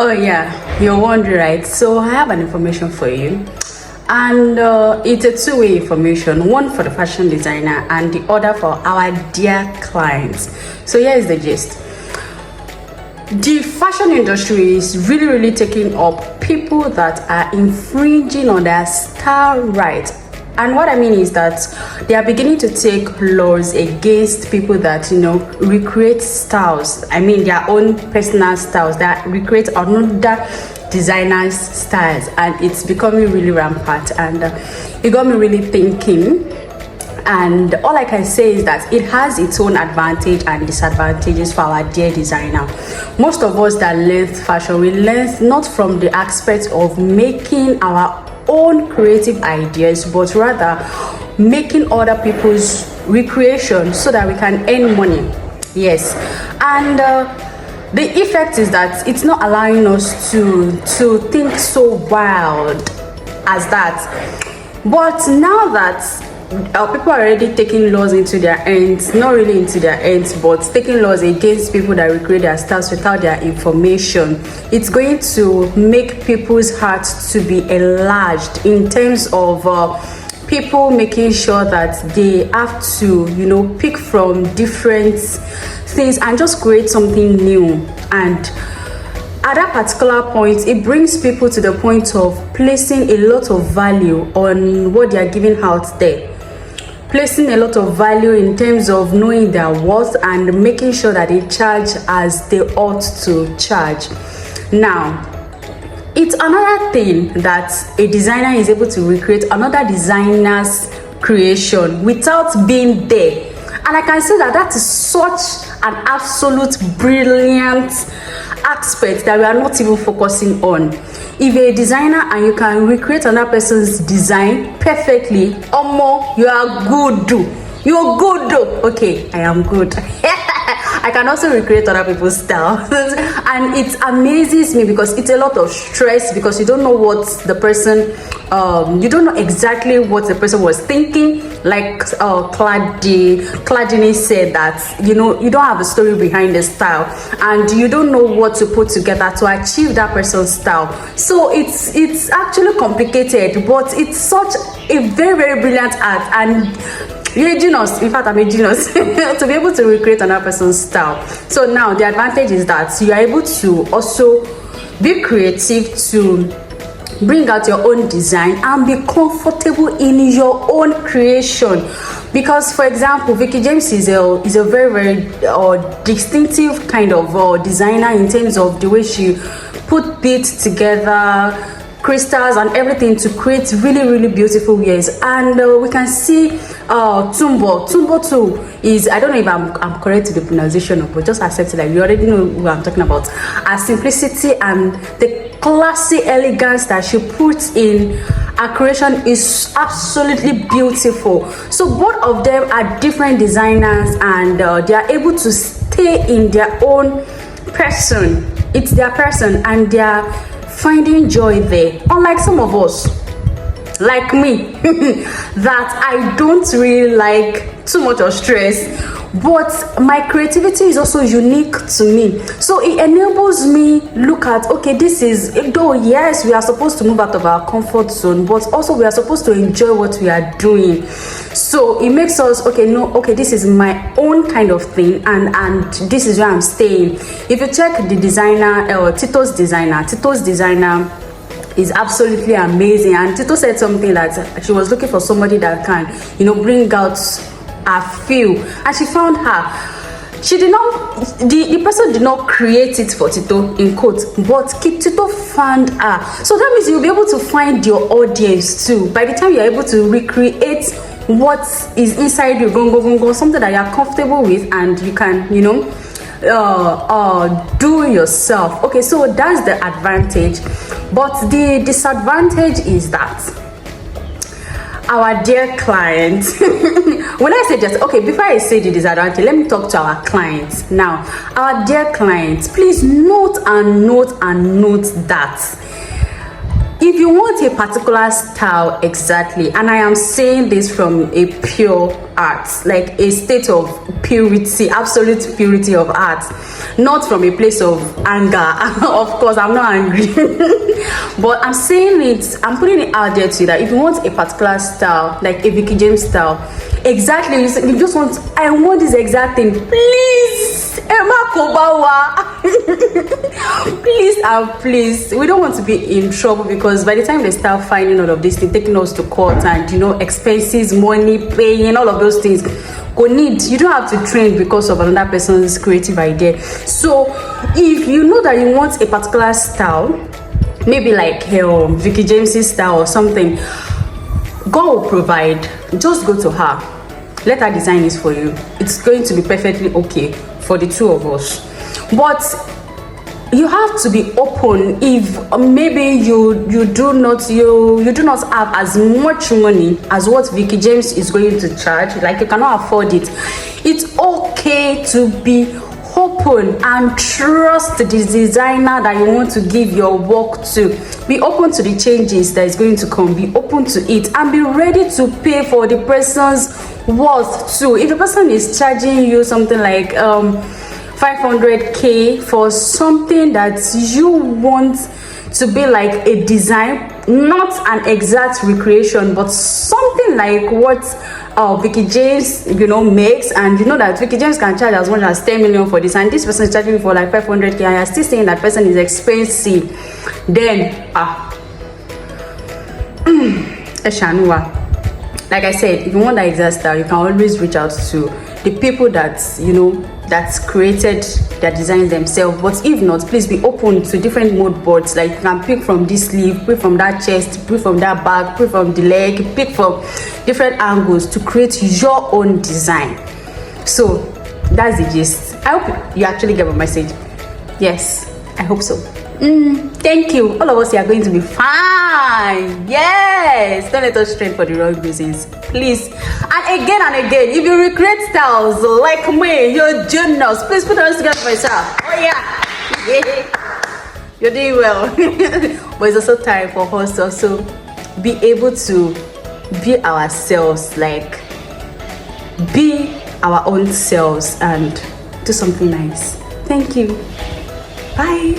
Oh yeah, you're wondering, right? So I have an information for you, and it's a two-way information. One for the fashion designer, and the other for our dear clients. So here is the gist. The fashion industry is really taking up people that are infringing on their style rights. And what I mean is that they are beginning to take laws against people that, recreate styles. I mean, their own personal styles that recreate another designer's styles. And it's becoming really rampant. And it got me really thinking. And all I can say is that it has its own advantage and disadvantages for our dear designer. Most of us that learn fashion, we learn not from the aspect of making our own creative ideas, but rather making other people's recreation so that we can earn money. Yes. And the effect is that it's not allowing us to think so wild as that. But now that people are already taking laws into their hands, not really into their hands, but taking laws against people that recreate their styles without their information, it's going to make people's hearts to be enlarged in terms of people making sure that they have to, pick from different things and just create something new. And at that particular point, it brings people to the point of placing a lot of value on what they are giving out there. Placing a lot of value in terms of knowing their worth and making sure that they charge as they ought to charge. Now, it's another thing that a designer is able to recreate another designer's creation without being there. And I can say that is such an absolute brilliant aspect that we are not even focusing on. If you're a designer and you can recreate another person's design perfectly, you are good. You're good. Okay, I am good. I can also recreate other people's style. And it amazes me because it's a lot of stress, because you don't know what the person, you don't know exactly what the person was thinking. Like Cladini said that, you don't have a story behind the style, and you don't know what to put together to achieve that person's style. So it's actually complicated, but it's such a very brilliant art. And you're a genius. In fact, I'm a genius to be able to recreate another person's style. So now the advantage is that you are able to also be creative to bring out your own design and be comfortable in your own creation. Because, for example, Vicky James is a very distinctive kind of designer in terms of the way she put beads together, crystals and everything to create really beautiful wares. And we can see Tumbo too is, I don't know if I'm correct to the pronunciation, but just accept it, like you already know who I'm talking about. Her simplicity and the classy elegance that she puts in her creation is absolutely beautiful. So both of them are different designers, and they are able to stay in their own person. It's their person, and they are finding joy there, unlike some of us, like me, that I don't really like too much of stress, but my creativity is also unique to me. So it enables me look at, okay, this is, though yes, we are supposed to move out of our comfort zone, but also we are supposed to enjoy what we are doing. So it makes us, okay, this is my own kind of thing, and this is where I'm staying. If you check the designer, Tito's designer is absolutely amazing. And Tito said something that she was looking for somebody that can, bring out a feel, and she found her. She did not, the person did not create it for Tito, in quotes, but Tito found her. So that means you'll be able to find your audience too. By the time you're able to recreate what is inside you, something that you're comfortable with, and you can, do yourself. Okay, so that's the advantage. But the disadvantage is that our dear client, when I say just, okay, before I say the disadvantage, let me talk to our clients. Now, our dear clients, please note that if you want a particular style exactly, and I am saying this from a pure art, like a state of purity, absolute purity of art, not from a place of anger. Of course, I'm not angry, but I'm saying it, I'm putting it out there to you that if you want a particular style, like a Vicky James style, exactly, you just want, I want this exact thing, please, Emma Kobawa. Please and please, we don't want to be in trouble, because by the time they start finding all of this thing, taking us to court, and expenses, money, paying, all of those things, you don't have to train because of another person's creative idea. So if you know that you want a particular style, maybe like Vicky James's style or something, God will provide. Just go to her, let her design it for you. It's going to be perfectly okay for the two of us. But you have to be open. If maybe you do not have as much money as what Vicky James is going to charge, like you cannot afford it, it's okay to be open and trust the designer that you want to give your work to. Be open to the changes that is going to come, be open to it, and be ready to pay for the person's worth too. If the person is charging you something like 500k for something that you want to be like a design, not an exact recreation, but something like what Vicky James makes, and that Vicky James can charge as much as 10 million for this, and this person is charging you for like 500k, and you're still saying that person is expensive, then Eshanua. Like I said, if you want that exact style, you can always reach out to the people that that's created their designs themselves. But if not, please be open to different mood boards. Like you can pick from this sleeve, pick from that chest, pick from that back, pick from the leg, pick from different angles to create your own design. So that's the gist. I hope you actually get my message. Yes, I hope so. Thank you. All of us here are going to be fine. Yes, don't let us train for the wrong reasons, please. And again, if you recreate styles like me, you're genius. Please put us together for yourself. Oh yeah, you're doing well. But it's also time for us to also be able to be ourselves, like be our own selves, and do something nice. Thank you. Bye.